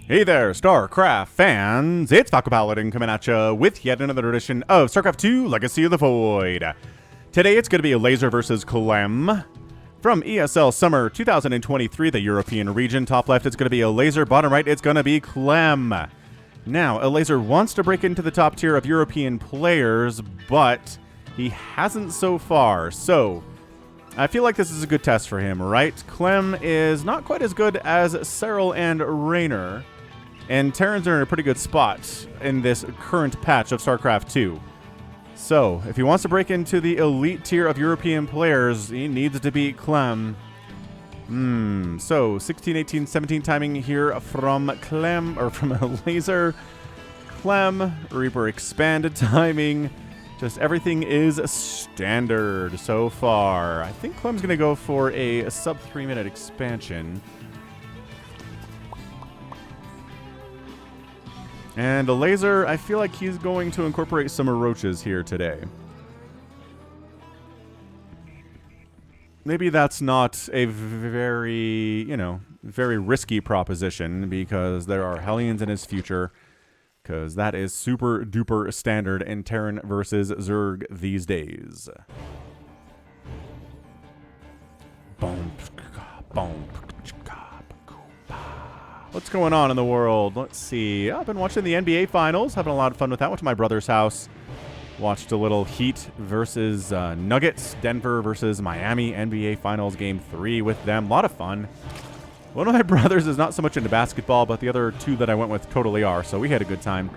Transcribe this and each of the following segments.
Hey there, StarCraft fans! It's Falcon Paladin coming at you with yet another edition of StarCraft 2 Legacy of the Void. Today it's going to be Elazer versus Clem. From ESL Summer 2023, the European region. Top left, it's going to be Elazer. Bottom right, it's going to be Clem. Now, Elazer wants to break into the top tier of European players, but he hasn't so far. So, I feel like this is a good test for him, right? Clem is not quite as good as Cyril and Raynor. And Terrans are in a pretty good spot in this current patch of StarCraft 2. So, if he wants to break into the elite tier of European players, he needs to beat Clem. So, 16, 18, 17 timing here from Clem, or from Elazer. Clem, Reaper expanded timing. Just everything is standard so far. I think Clem's going to go for a sub 3-minute expansion. And Elazer, I feel like he's going to incorporate some roaches here today. Maybe that's not a very, very risky proposition because there are Hellions in his future. Because that is super duper standard in Terran versus Zerg these days. What's going on in the world? Let's see. I've been watching the NBA Finals. Having a lot of fun with that. Went to my brother's house. Watched a little Heat versus Nuggets. Denver versus Miami. NBA Finals Game 3 with them. A lot of fun. One of my brothers is not so much into basketball, but the other two that I went with totally are. So we had a good time.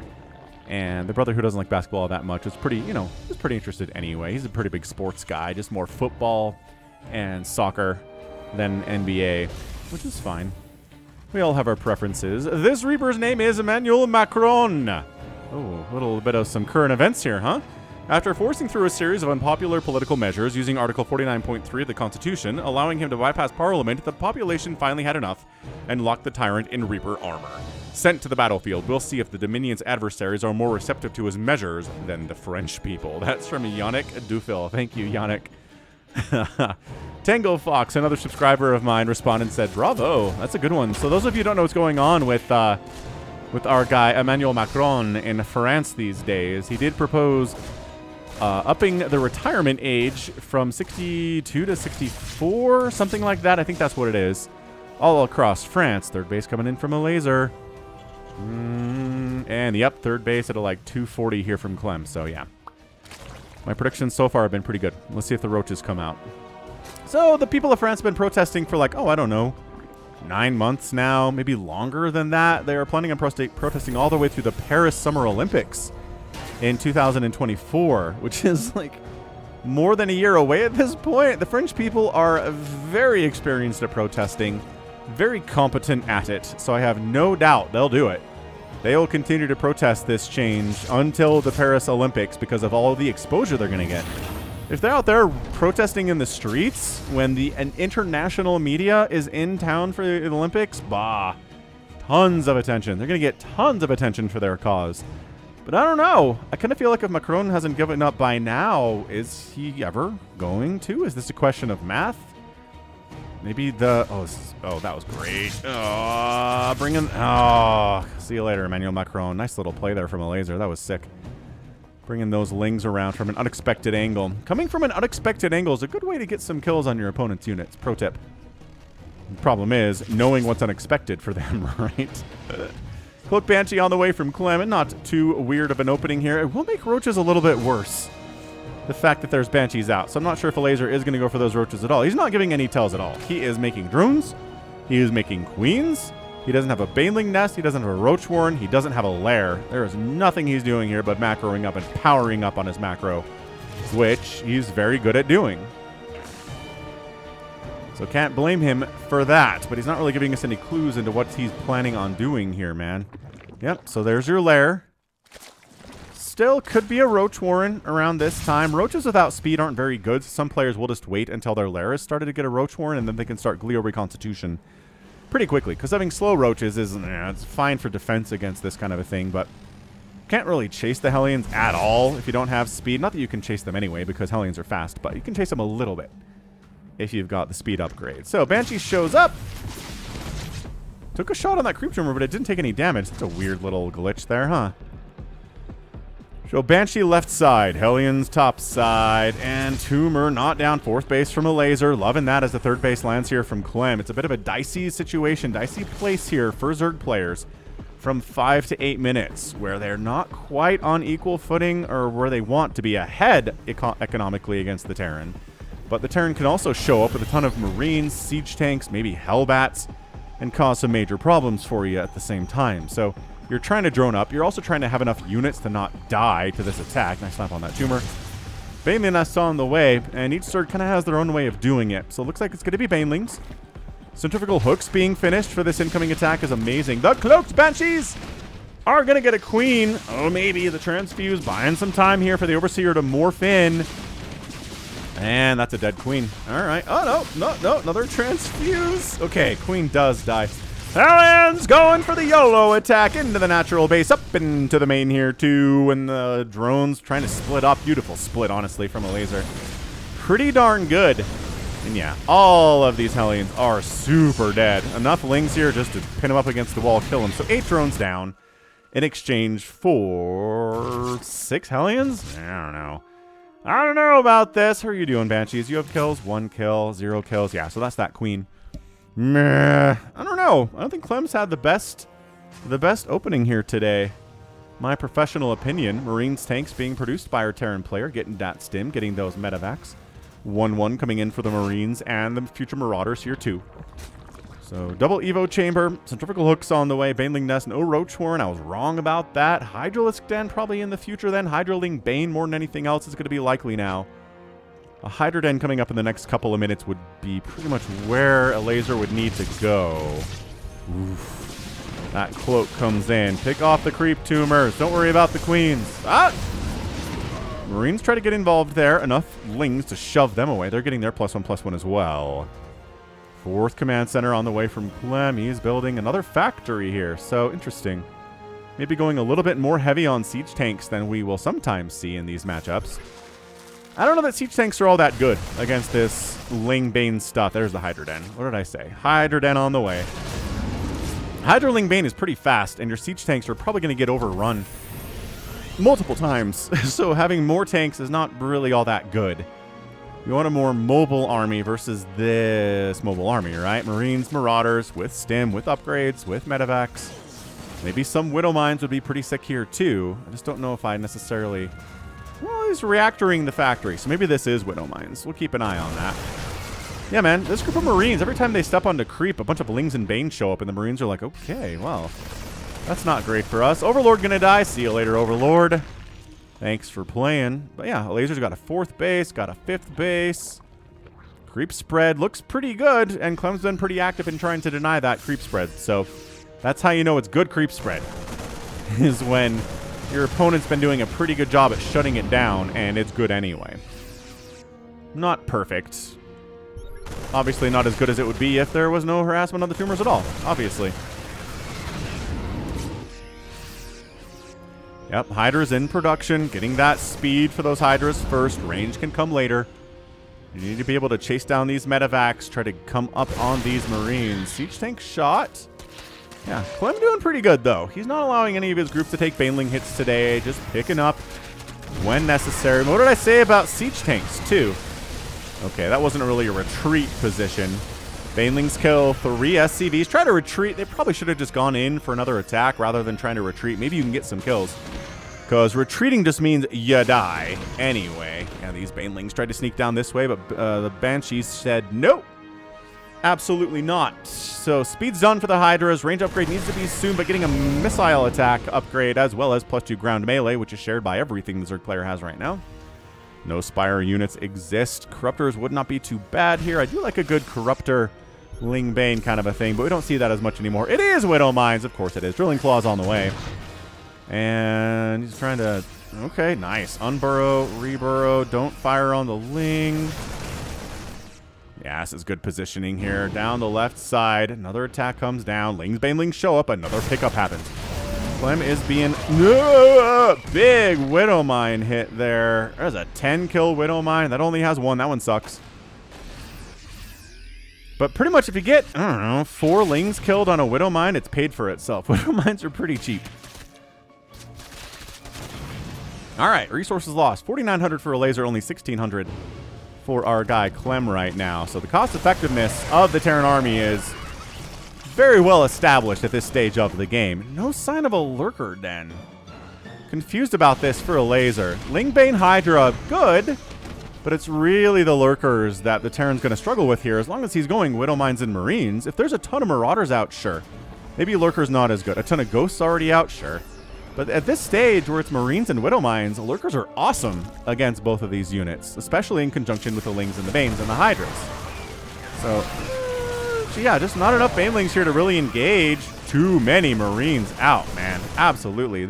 And the brother who doesn't like basketball that much is pretty, was pretty interested anyway. He's a pretty big sports guy. Just more football and soccer than NBA, which is fine. We all have our preferences. This Reaper's name is Emmanuel Macron. Oh, a little bit of some current events here, huh? After forcing through a series of unpopular political measures using Article 49.3 of the Constitution, allowing him to bypass Parliament, the population finally had enough and locked the tyrant in Reaper armor. Sent to the battlefield, we'll see if the Dominion's adversaries are more receptive to his measures than the French people. That's from Yannick Dufil. Thank you, Yannick. Tango Fox, another subscriber of mine, responded and said, "Bravo, that's a good one." So those of you who don't know what's going on with our guy Emmanuel Macron in France these days, he did propose upping the retirement age from 62 to 64, something like that. I think that's what it is. All across France. Third base coming in from Elazer. And yep, third base at like 240 here from Clem. So yeah. My predictions so far have been pretty good. Let's see if the roaches come out. So the people of France have been protesting for like, I don't know, 9 months now, maybe longer than that. They are planning on protesting all the way through the Paris Summer Olympics in 2024, which is like more than a year away at this point. The French people are very experienced at protesting, very competent at it, so I have no doubt they'll do it. They will continue to protest this change until the Paris Olympics because of all the exposure they're going to get. If they're out there protesting in the streets when an international media is in town for the Olympics, tons of attention. They're going to get tons of attention for their cause. But I don't know. I kind of feel like if Macron hasn't given up by now, is he ever going to? Is this a question of math? Maybe that was great. See you later, Emmanuel Macron. Nice little play there from Elazer. That was sick. Bringing those lings around from an unexpected angle. Coming from an unexpected angle is a good way to get some kills on your opponent's units. Pro tip. The problem is knowing what's unexpected for them, right? Cloak Banshee on the way from Clem, and not too weird of an opening here. It will make roaches a little bit worse. The fact that there's Banshees out. So I'm not sure if Elazer is going to go for those roaches at all. He's not giving any tells at all. He is making drones. He is making queens. He doesn't have a baneling nest. He doesn't have a roach warren. He doesn't have a lair. There is nothing he's doing here but macroing up and powering up on his macro, which he's very good at doing. So can't blame him for that, but he's not really giving us any clues into what he's planning on doing here, man. Yep, so there's your lair. Still could be a roach warren around this time. Roaches without speed aren't very good. Some players will just wait until their lair has started to get a roach warren, and then they can start Glio Reconstitution pretty quickly. Because having slow roaches is it's fine for defense against this kind of a thing, but can't really chase the Hellions at all if you don't have speed. Not that you can chase them anyway, because Hellions are fast, but you can chase them a little bit if you've got the speed upgrade. So Banshee shows up. Took a shot on that creep tumor, but it didn't take any damage. That's a weird little glitch there, huh? So Banshee left side, Hellions top side, and Tumor not down. Fourth base from Elazer. Loving that as the third base lands here from Clem. It's a bit of a dicey situation, dicey place here for Zerg players from 5 to 8 minutes, where they're not quite on equal footing or where they want to be ahead economically against the Terran. But the Terran can also show up with a ton of Marines, siege tanks, maybe Hellbats, and cause some major problems for you at the same time. So you're trying to drone up. You're also trying to have enough units to not die to this attack. Nice slap on that Tumor. Baneling nests on the way, and each Zerg kind of has their own way of doing it. So it looks like it's going to be Banelings. Centrifugal hooks being finished for this incoming attack is amazing. The Cloaked Banshees are going to get a Queen. Oh, maybe the Transfuse buying some time here for the Overseer to morph in. And that's a dead Queen. All right. Oh, no, another Transfuse. Okay, Queen does die. Hellions going for the YOLO attack into the natural base, up into the main here too, and the drones trying to split up. Beautiful split, honestly, from Elazer. Pretty darn good. And yeah, all of these Hellions are super dead. Enough Lings here just to pin them up against the wall, kill them. So 8 drones down in exchange for 6 Hellions? I don't know about this. How are you doing, Banshees? You have kills? 1 kill, 0 kills. Yeah, so that's that Queen. Meh. I don't know. I don't think Clem's had the best opening here today. My professional opinion. Marines tanks being produced by our Terran player, getting that stim, getting those medevacs. 1-1 coming in for the Marines and the future Marauders here too. So double Evo chamber, centrifugal hooks on the way, Baneling nest, no Roach Horn. I was wrong about that. Hydralisk Den probably in the future then. Hydraling Bane more than anything else is going to be likely now. A Hydra Den coming up in the next couple of minutes would be pretty much where Elazer would need to go. Oof. That cloak comes in. Pick off the creep tumors. Don't worry about the queens. Ah! Marines try to get involved there. Enough Lings to shove them away. They're getting their +1/+1 as well. Fourth command center on the way from Clem. He's building another factory here. So interesting. Maybe going a little bit more heavy on siege tanks than we will sometimes see in these matchups. I don't know that siege tanks are all that good against this Ling Bane stuff. There's the Hydra Den. What did I say? Hydra Den on the way. Hydra Ling Bane is pretty fast, and your siege tanks are probably going to get overrun multiple times. So having more tanks is not really all that good. You want a more mobile army versus this mobile army, right? Marines, Marauders, with stim, with upgrades, with medevacs. Maybe some Widow Mines would be pretty sick here too. I just don't know if I necessarily... Well, he's reactoring the factory, so maybe this is Widow Mines. We'll keep an eye on that. Yeah, man, this group of Marines, every time they step onto creep, a bunch of Lings and Bane show up, and the Marines are like, okay, well, that's not great for us. Overlord gonna die. See you later, Overlord. Thanks for playing. But yeah, Elazer's got a 4th base, got a 5th base. Creep spread looks pretty good, and Clem's been pretty active in trying to deny that creep spread. So that's how you know it's good creep spread, is when your opponent's been doing a pretty good job at shutting it down, and it's good anyway. Not perfect. Obviously not as good as it would be if there was no harassment on the tumors at all, obviously. Yep, Hydra's in production, getting that speed for those Hydras first. Range can come later. You need to be able to chase down these medevacs, try to come up on these Marines. Siege tank shot. Yeah, Clem doing pretty good, though. He's not allowing any of his groups to take Baneling hits today, just picking up when necessary. What did I say about siege tanks, too? Okay, that wasn't really a retreat position. Banelings kill 3 SCVs. Try to retreat. They probably should have just gone in for another attack rather than trying to retreat. Maybe you can get some kills, because retreating just means you die anyway. Yeah, these Banelings tried to sneak down this way, but the Banshees said nope. Absolutely not. So speed's done for the Hydras. Range upgrade needs to be soon, but getting a missile attack upgrade as well as +2 ground melee, which is shared by everything the Zerg player has right now. No Spire units exist. Corruptors would not be too bad here. I do like a good Corruptor Ling Bane kind of a thing, but we don't see that as much anymore. It is Widow Mines. Of course it is. Drilling Claws on the way. And he's trying to... Okay, nice. Unburrow, reburrow. Don't fire on the Ling. Yeah, this is good positioning here. Down the left side. Another attack comes down. Lings, Banelings show up. Another pickup happens. Clem is being... Big Widow Mine hit there. There's a 10-kill Widow Mine. That only has 1. That one sucks. But pretty much if you get, I don't know, 4 Lings killed on a Widow Mine, it's paid for itself. Widow Mines are pretty cheap. All right, resources lost. 4,900 for Elazer, only 1,600 for our guy Clem right now. So the cost effectiveness of the Terran army is very well established at this stage of the game. No sign of a lurker den. Confused about this for Elazer. Lingbane Hydra, good. But it's really the lurkers that the Terran's going to struggle with here, as long as he's going Widow Mines and Marines. If there's a ton of Marauders out, sure. Maybe lurkers not as good. A ton of Ghosts already out, sure. But at this stage, where it's Marines and Widow Mines, lurkers are awesome against both of these units, especially in conjunction with the Lings and the Banes and the Hydras. So yeah, just not enough Banelings here to really engage. Too many Marines out, man. Absolutely.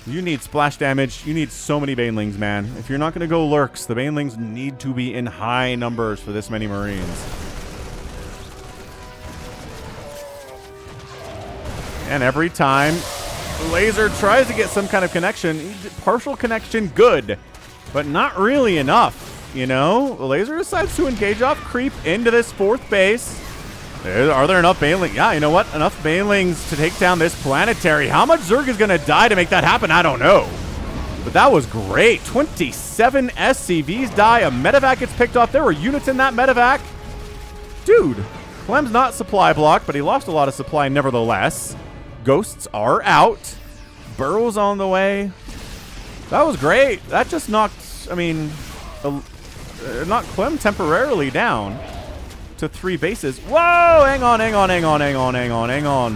You need splash damage. You need so many Banelings, man. If you're not going to go lurks, the Banelings need to be in high numbers for this many Marines. And every time Elazer tries to get some kind of connection, partial connection, good, but not really enough, you know? Elazer decides to engage off creep into this 4th base. Are there enough Banelings? Yeah, you know what? Enough Banelings to take down this planetary. How much Zerg is going to die to make that happen? I don't know. But that was great. 27 SCVs die. A medevac gets picked off. There were units in that medevac. Dude, Clem's not supply blocked, but he lost a lot of supply nevertheless. Ghosts are out. Burrow's on the way. That was great. That just knocked, I mean, knocked Clem temporarily down to 3 bases. Whoa! Hang on,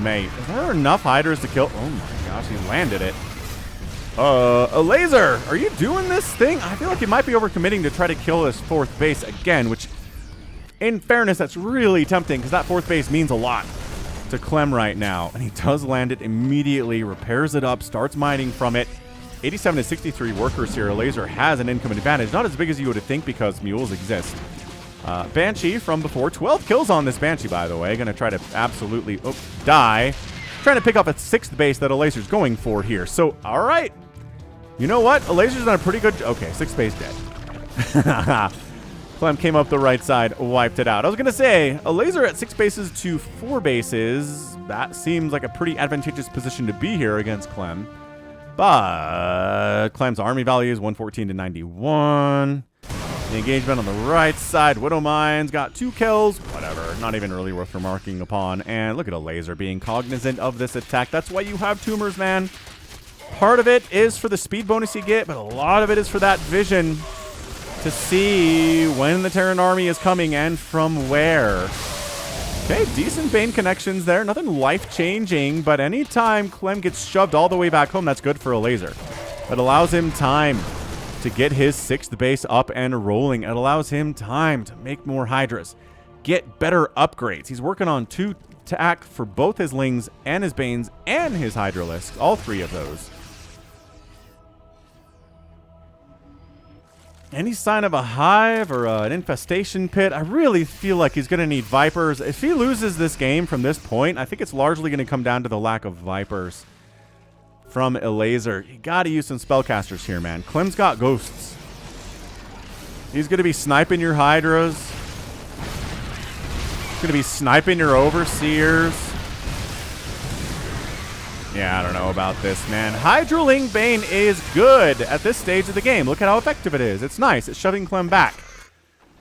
mate. Is there enough Hydras to kill? Oh my gosh, he landed it. Elazer, are you doing this thing? I feel like you might be overcommitting to try to kill this 4th base again, which, in fairness, that's really tempting because that 4th base means a lot to Clem right now. And he does land it immediately, repairs it up, starts mining from it. 87 to 63 workers here. Elazer has an income advantage. Not as big as you would think because mules exist. Banshee from before. 12 kills on this Banshee, by the way. Going to try to absolutely die. Trying to pick up a 6th base that Elazer's going for here. So, all right. You know what? Elazer's done a pretty good... Okay, 6th base dead. Clem came up the right side, wiped it out. I was going to say, Elazer at 6 bases to 4 bases. That seems like a pretty advantageous position to be here against Clem. But Clem's army value is 114 to 91. The engagement on the right side. Widow Mines got 2 kills. Whatever. Not even really worth remarking upon. And look at Elazer being cognizant of this attack. That's why you have tumors, man. Part of it is for the speed bonus you get, but a lot of it is for that vision to see when the Terran army is coming and from where. Okay, decent Bane connections there. Nothing life-changing, but anytime Clem gets shoved all the way back home, that's good for Elazer. It allows him time to get his 6th base up and rolling. It allows him time to make more Hydras, get better upgrades. He's working on 2 to act for both his Lings and his Banes and his Hydralisks, all 3 of those. Any sign of a hive or an infestation pit? I really feel like he's going to need Vipers. If he loses this game from this point, I think it's largely going to come down to the lack of Vipers from Elazer. You got to use some spellcasters here, man. Clem's got Ghosts. He's going to be sniping your Hydras. He's going to be sniping your Overseers. Yeah, I don't know about this, man. Hydraling Bane is good at this stage of the game. Look at how effective it is. It's nice. It's shoving Clem back.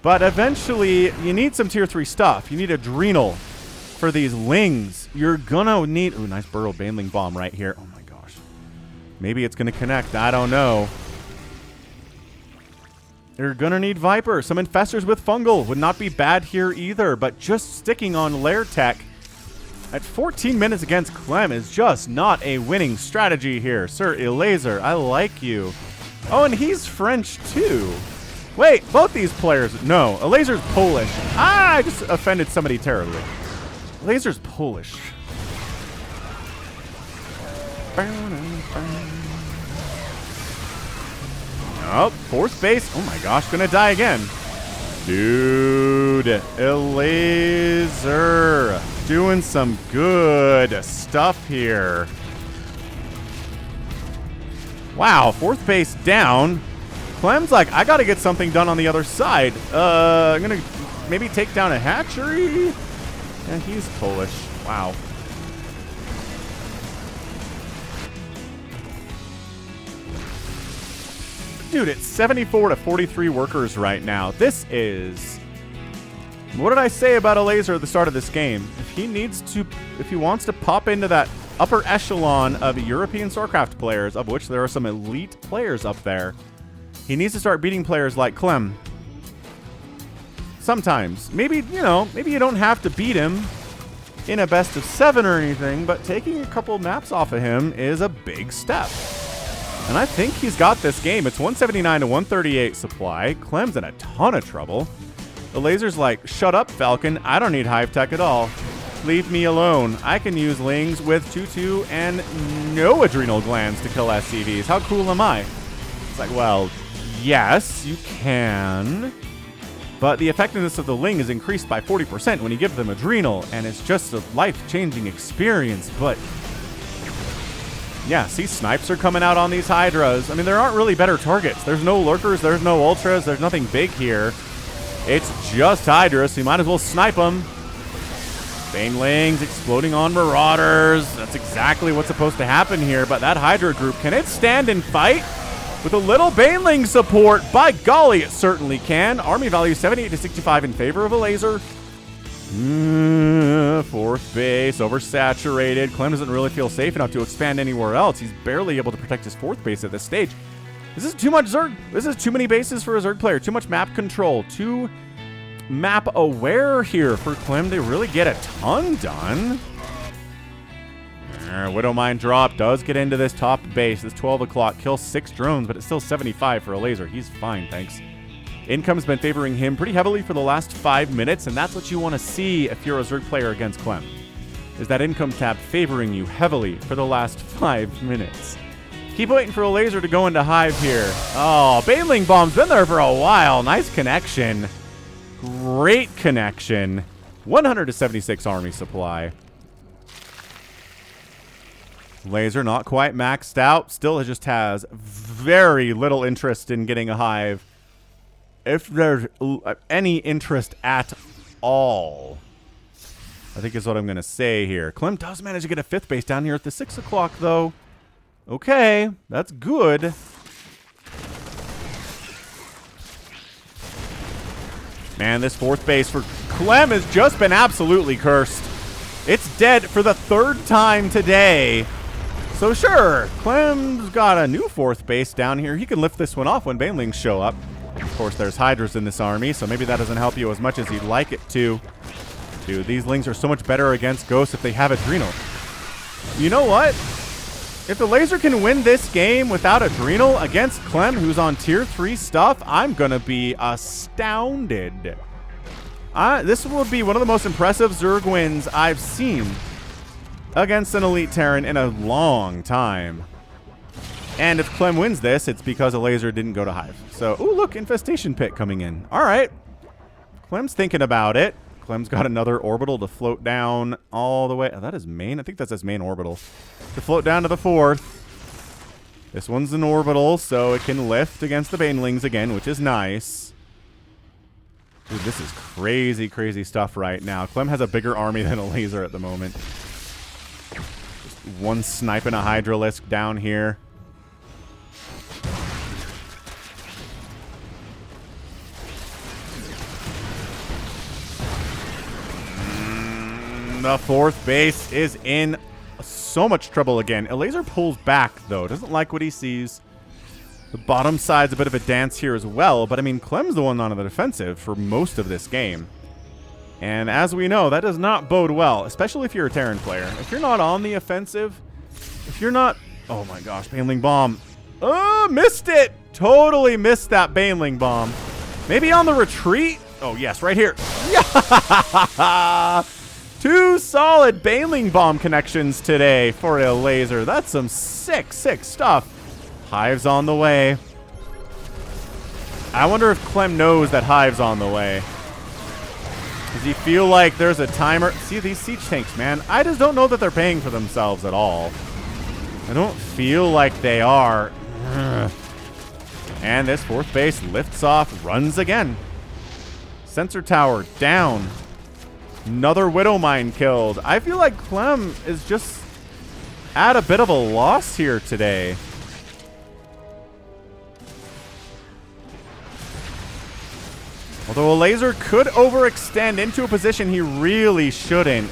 But eventually, you need some tier 3 stuff. You need Adrenal for these Lings. You're going to need... Ooh, nice Burrow Baneling Bomb right here. Oh, my gosh. Maybe it's going to connect. I don't know. You're going to need Viper. Some Infestors with Fungal would not be bad here either. But just sticking on Lair Tech at 14 minutes against Clem is just not a winning strategy here. Sir Elazer, I like you. Oh, and he's French too. Wait, both these players... No, Elazer's Polish. Ah, I just offended somebody terribly. Elazer's Polish. Oh, 4th base. Oh my gosh, gonna die again. Dude, Elazer doing some good stuff here. Wow, 4th base down. Clem's like, I gotta get something done on the other side. I'm gonna maybe take down a hatchery? Yeah, he's Polish. Wow. Dude, it's 74 to 43 workers right now. This is... What did I say about Elazer at the start of this game? If he wants to pop into that upper echelon of European StarCraft players, of which there are some elite players up there, he needs to start beating players like Clem. Sometimes. Maybe, you know, maybe you don't have to beat him in a best of 7 or anything, but taking a couple maps off of him is a big step. And I think he's got this game. It's 179 to 138 supply. Clem's in a ton of trouble. Elazer's like, shut up, Falcon. I don't need hive tech at all. Leave me alone. I can use Lings with 2-2 and no adrenal glands to kill SCVs. How cool am I? It's like, well, yes, you can. But the effectiveness of the Ling is increased by 40% when you give them adrenal, and it's just a life-changing experience. But yeah, see, snipes are coming out on these Hydras. I mean, there aren't really better targets. There's no lurkers, there's no ultras, there's nothing big here. It's just Hydras, so you might as well snipe them. Banelings exploding on Marauders. That's exactly what's supposed to happen here, but that Hydra group, can it stand and fight? With a little Baneling support, by golly, it certainly can. Army value 78 to 65 in favor of Elazer. Fourth base, oversaturated. Clem doesn't really feel safe enough to expand anywhere else. He's barely able to protect his fourth base at this stage. This is too much Zerg. This is too many bases for a Zerg player. Too much map control. Too map aware here for Clem to really get a ton done. Widowmine drop does get into this top base. This 12 o'clock kills 6 drones, but it's still 75 for Elazer. He's fine, thanks. Income's been favoring him pretty heavily for the last 5 minutes, and that's what you want to see if you're a Zerg player against Clem. Is that income tab favoring you heavily for the last 5 minutes. Keep waiting for Elazer to go into Hive here. Oh, Baneling Bomb's been there for a while. Nice connection. Great connection. 100 to 76 army supply. Elazer not quite maxed out. Still just has very little interest in getting a Hive. If there's any interest at all, I think is what I'm going to say here. Clem does manage to get a 5th base down here at the 6 o'clock, though. Okay, that's good. Man, this 4th base for Clem has just been absolutely cursed. It's dead for the 3rd time today. So sure, Clem's got a new 4th base down here. He can lift this one off when Banelings show up. Of course, there's Hydras in this army, so maybe that doesn't help you as much as you'd like it to. Dude, these Lings are so much better against Ghosts if they have Adrenal. You know what? If the Elazer can win this game without Adrenal against Clem, who's on tier 3 stuff, I'm going to be astounded. This would be one of the most impressive Zerg wins I've seen against an Elite Terran in a long time. And if Clem wins this, it's because Elazer didn't go to Hive. So, ooh, look, Infestation Pit coming in. All right. Clem's thinking about it. Clem's got another orbital to float down all the way. Oh, that is main? I think that's his main orbital. To float down to the 4th. This one's an orbital, so it can lift against the Banelings again, which is nice. Dude, this is crazy, crazy stuff right now. Clem has a bigger army than Elazer at the moment. Just one sniping a Hydralisk down here. The 4th base is in so much trouble again. Elazer pulls back, though. Doesn't like what he sees. The bottom side's a bit of a dance here as well, but I mean, Clem's the one on the defensive for most of this game. And as we know, that does not bode well, especially if you're a Terran player. If you're not on the offensive, if you're not... Oh my gosh, Baneling Bomb. Oh, missed it! Totally missed that Baneling Bomb. Maybe on the retreat? Oh, yes, right here. Yeah! 2 solid Baneling Bomb connections today for Elazer. That's some sick, sick stuff. Hive's on the way. I wonder if Clem knows that Hive's on the way. Does he feel like there's a timer? See, these siege tanks, man. I just don't know that they're paying for themselves at all. I don't feel like they are. Ugh. And this 4th base lifts off, runs again. Sensor tower down. Another Widow Mine killed. I feel like Clem is just at a bit of a loss here today. Although Elazer could overextend into a position he really shouldn't.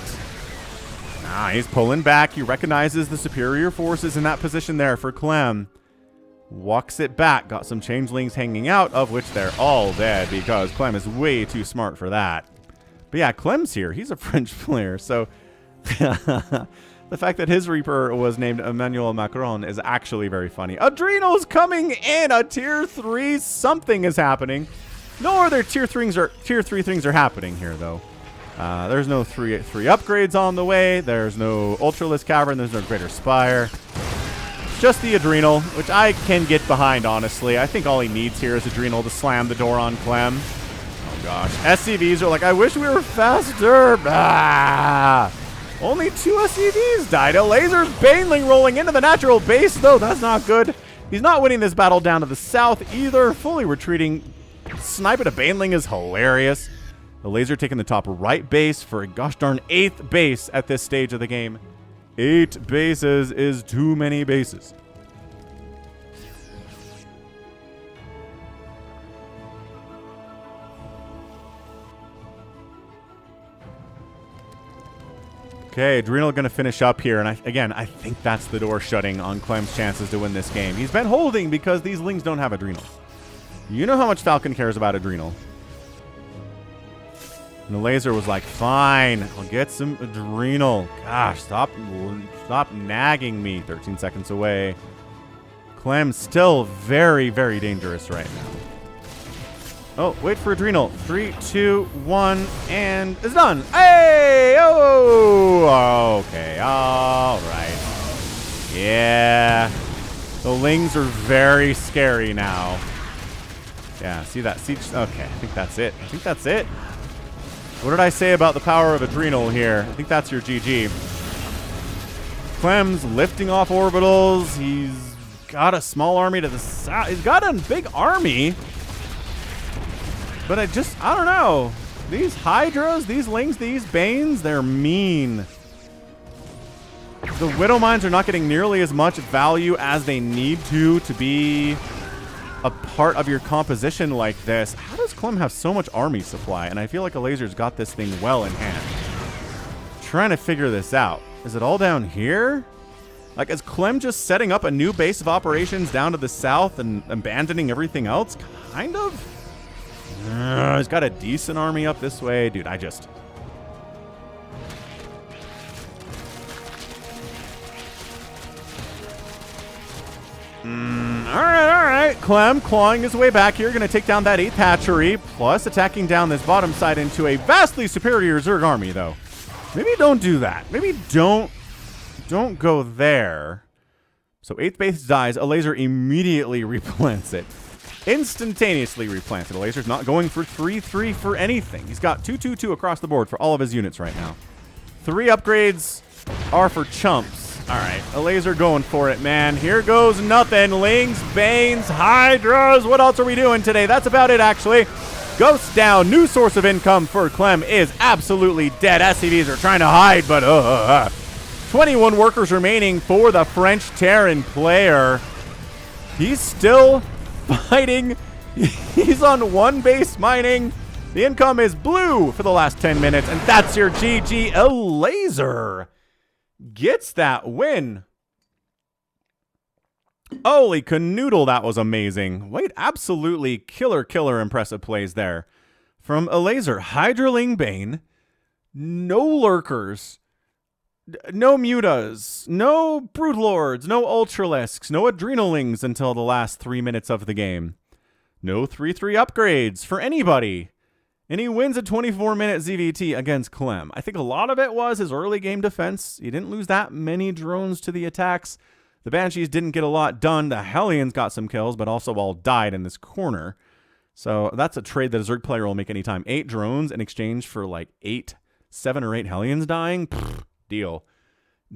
Nah, he's pulling back. He recognizes the superior forces in that position there for Clem. Walks it back. Got some changelings hanging out, of which they're all dead because Clem is way too smart for that. But yeah, Clem's here. He's a French player, so the fact that his Reaper was named Emmanuel Macron is actually very funny. Adrenal's coming in. A tier 3 something is happening. No other tier 3 things are happening here, though. There's no three upgrades on the way. There's no Ultralisk Cavern. There's no Greater Spire. Just the Adrenal, which I can get behind, honestly. I think all he needs here is Adrenal to slam the door on Clem. Oh, gosh. SCVs are like, I wish we were faster. Ah! Only 2 SCVs died. Elazer's Baneling rolling into the natural base, though. That's not good. He's not winning this battle down to the south either. Fully retreating. Sniping a Baneling is hilarious. Elazer taking the top right base for a gosh darn 8th base at this stage of the game. 8 bases is too many bases. Okay, Adrenal going to finish up here. And I think that's the door shutting on Clem's chances to win this game. He's been holding because these Lings don't have Adrenal. You know how much Falcon cares about Adrenal. And the Elazer was like, fine, I'll get some Adrenal. Gosh, stop nagging me. 13 seconds away. Clem's still very, very dangerous right now. Oh, wait for Adrenal. 3, 2, 1, and it's done. Hey! Oh! Okay, all right. Yeah. The Lings are very scary now. Yeah, see that? See, okay, I think that's it. I think that's it. What did I say about the power of Adrenal here? I think that's your GG. Clem's lifting off orbitals. He's got a small army to the south. He's got a big army. But I don't know. These Hydras, these Lings, these Banes, they're mean. The Widow Mines are not getting nearly as much value as they need to be a part of your composition like this. How does Clem have so much army supply? And I feel like Elazer's got this thing well in hand. Trying to figure this out. Is it all down here? Like, is Clem just setting up a new base of operations down to the south and abandoning everything else? Kind of. He's got a decent army up this way. Dude, I just... All right. Clem clawing his way back here. Going to take down that 8th hatchery, plus attacking down this bottom side into a vastly superior Zerg army, though. Maybe don't do that. Maybe don't go there. So 8th base dies. Elazer immediately replants it. Instantaneously replanted. Elazer's not going for 3-3 for anything. He's got 2-2-2 across the board for all of his units right now. 3 upgrades are for chumps. All right, Elazer going for it, man. Here goes nothing. Lings, Banes, Hydras. What else are we doing today? That's about it, actually. Ghost down. New source of income for Clem is absolutely dead. SCVs are trying to hide, but 21 workers remaining for the French Terran player. He's still fighting. He's on 1 base mining. The income is blue for the last 10 minutes, and that's your GG. Elazer gets that win. Holy canoodle, that was amazing. Wait, absolutely killer impressive plays there from Elazer. Hydraling Bane, no lurkers, no mutas, no broodlords, no ultralisks, no adrenalings until the last 3 minutes of the game. No 3-3 upgrades for anybody. And he wins a 24-minute ZVT against Clem. I think a lot of it was his early game defense. He didn't lose that many drones to the attacks. The Banshees didn't get a lot done. The Hellions got some kills, but also all died in this corner. So that's a trade that a Zerg player will make anytime. 8 drones in exchange for like 7 or 8 Hellions dying. Pfft, deal.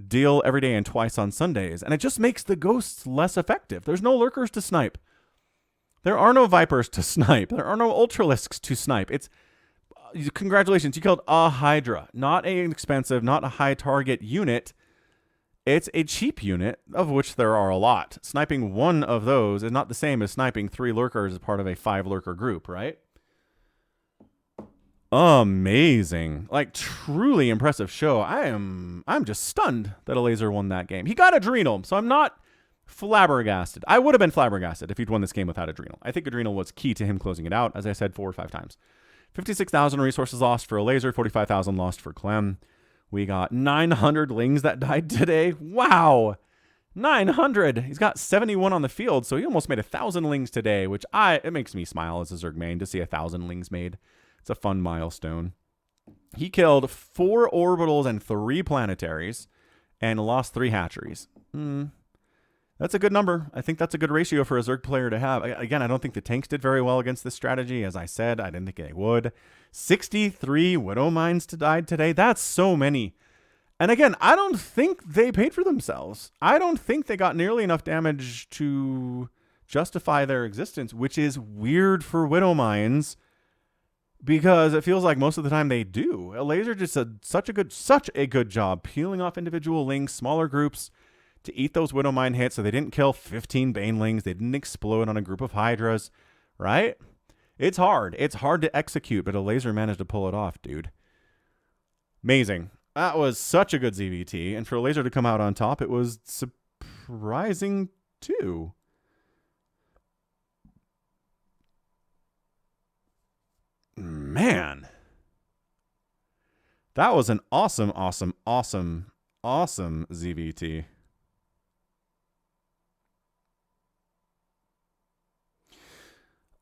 Deal every day and twice on Sundays. And it just makes the ghosts less effective. There's no lurkers to snipe. There are no Vipers to snipe. There are no Ultralisks to snipe. It's Congratulations, you killed a Hydra. Not an expensive, not a high target unit. It's a cheap unit, of which there are a lot. Sniping one of those is not the same as sniping 3 lurkers as part of a 5 lurker group, right? Amazing. Like, truly impressive show. I'm just stunned that Elazer won that game. He got Adrenal, so I'm not flabbergasted. I would have been flabbergasted if he'd won this game without Adrenal. I think Adrenal was key to him closing it out, as I said 4 or 5 times. 56,000 resources lost for Elazer, 45,000 lost for Clem. We got 900 lings that died today. Wow. 900. He's got 71 on the field, so he almost made 1,000 lings today, which it makes me smile as a Zerg main to see 1,000 lings made. It's a fun milestone. He killed 4 orbitals and 3 planetaries and lost 3 hatcheries. That's a good number. I think that's a good ratio for a Zerg player to have. Again, I don't think the tanks did very well against this strategy. As I said, I didn't think they would. 63 Widow Mines died today. That's so many. And again, I don't think they paid for themselves. I don't think they got nearly enough damage to justify their existence, which is weird for Widow Mines because it feels like most of the time they do. Elazer just did such a good job peeling off individual links, smaller groups, to eat those Widow Mine hits so they didn't kill 15 Banelings. They didn't explode on a group of Hydras, right? It's hard. It's hard to execute, but Elazer managed to pull it off, dude. Amazing. That was such a good ZVT, and for Elazer to come out on top, it was surprising too. Man. That was an awesome ZVT.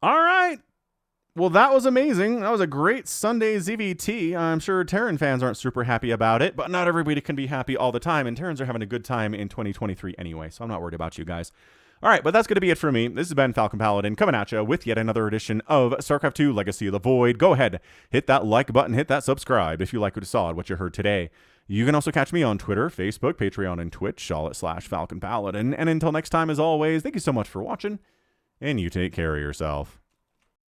All right. Well, that was amazing. That was a great Sunday ZVT. I'm sure Terran fans aren't super happy about it, but not everybody can be happy all the time, and Terrans are having a good time in 2023 anyway, so I'm not worried about you guys. All right, but that's going to be it for me. This has been Falcon Paladin coming at you with yet another edition of StarCraft 2 Legacy of the Void. Go ahead, hit that like button, hit that subscribe if you like what you saw, what you heard today. You can also catch me on Twitter, Facebook, Patreon, and Twitch, all at /Falcon Paladin. And until next time, as always, thank you so much for watching, and you take care of yourself.